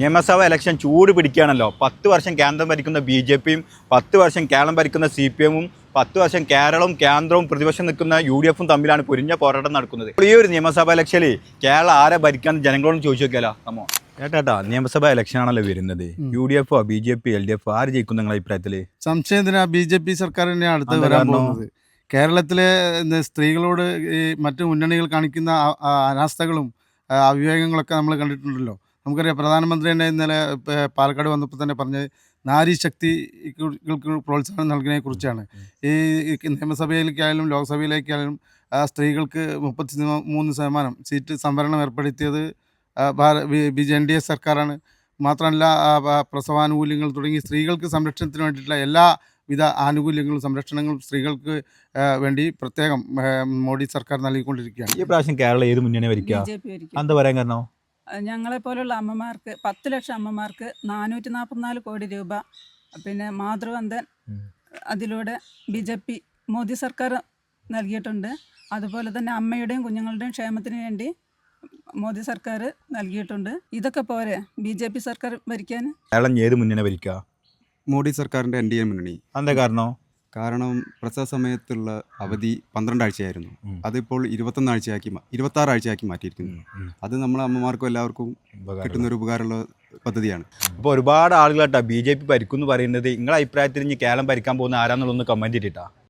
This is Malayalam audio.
നിയമസഭാ ഇലക്ഷൻ ചൂട് പിടിക്കുകയാണല്ലോ. 10 വർഷം കേന്ദ്രം ഭരിക്കുന്ന BJPയും 10 വർഷം കേരളം ഭരിക്കുന്ന CPMും 10 വർഷം കേരളവും കേന്ദ്രവും പ്രതിപക്ഷം നിൽക്കുന്ന UDFും തമ്മിലാണ് പൊരിഞ്ഞ പോരാട്ടം നടക്കുന്നത്. ഈ ഒരു നിയമസഭാ ഇലക്ഷനിൽ കേരളം ആരെ ഭരിക്കാൻ ജനങ്ങളോട് ചോദിച്ചു നോക്കിയാലോ? നമ്മോ ഏട്ടാ, നിയമസഭാ ഇലക്ഷൻ ആണല്ലോ വരുന്നത്. UDFോ BJP LDF ആര് ജയിക്കും നിങ്ങളുടെ അഭിപ്രായത്തില്? സംശയത്തിന് BJP സർക്കാർ തന്നെയാണ് അടുത്ത് വരാൻ പോകുന്നത്. കേരളത്തിലെ സ്ത്രീകളോട് ഈ മറ്റു മുന്നണികൾ കാണിക്കുന്ന അനാസ്ഥകളും അവിവേകങ്ങളൊക്കെ നമ്മൾ കണ്ടിട്ടുണ്ടല്ലോ. നമുക്കറിയാം, പ്രധാനമന്ത്രി തന്നെ ഇന്നലെ പാലക്കാട് വന്നപ്പോൾ തന്നെ പറഞ്ഞത് നാരീശക്തികൾക്ക് പ്രോത്സാഹനം നൽകുന്നതിനെ കുറിച്ചാണ്. ഈ നിയമസഭയിലേക്കായാലും ലോക്സഭയിലേക്കായാലും സ്ത്രീകൾക്ക് 33% സീറ്റ് സംവരണം ഏർപ്പെടുത്തിയത് NDA സർക്കാരാണ്. മാത്രമല്ല, പ്രസവാനുകൂല്യങ്ങൾ തുടങ്ങി സ്ത്രീകൾക്ക് സംരക്ഷണത്തിന് വേണ്ടിയിട്ടുള്ള എല്ലാവിധ ആനുകൂല്യങ്ങളും സംരക്ഷണങ്ങളും സ്ത്രീകൾക്ക് വേണ്ടി പ്രത്യേകം മോഡി സർക്കാർ നൽകിക്കൊണ്ടിരിക്കുകയാണ്. ഈ പ്രാവശ്യം കേരളം ഏത് മുന്നണി ഭരിക്കുക? എന്താ പറയാൻ കാരണം? ഞങ്ങളെപ്പോലുള്ള അമ്മമാർക്ക് 10 ലക്ഷം അമ്മമാർക്ക് 444 കോടി രൂപ പിന്നെ മാതൃവന്ദൻ അതിലൂടെ BJP മോദി സർക്കാർ നൽകിയിട്ടുണ്ട്. അതുപോലെ തന്നെ അമ്മയുടെയും കുഞ്ഞുങ്ങളുടെയും ക്ഷേമത്തിന് വേണ്ടി മോദി സർക്കാർ നൽകിയിട്ടുണ്ട്. ഇതൊക്കെ പോരെ BJP സർക്കാർ ഭരിക്കാൻ? കേരളം ഏത് മുന്നണി ഭരിക്കുക? മോഡി സർക്കാരിൻ്റെ NDA മുന്നണി. എന്താ കാരണം പ്രസവ സമയത്തുള്ള അവധി 12 ആഴ്ചയായിരുന്നു. അതിപ്പോൾ 26 ആഴ്ചയാക്കി മാറ്റിയിരിക്കുന്നു. അത് നമ്മളെ അമ്മമാർക്കും എല്ലാവർക്കും കിട്ടുന്നൊരു ഉപകാരമുള്ള പദ്ധതിയാണ്. ഇപ്പോൾ ഒരുപാട് ആളുകളാട്ടാ BJP ഭരിക്കും എന്ന് പറയുന്നത്. നിങ്ങളുടെ അഭിപ്രായത്തിൽ ഇനി കേരളം ഭരിക്കാൻ പോകുന്ന ആരാന്നുള്ളൊന്ന് കമൻറ്റ് ചെയ്തിട്ടാ.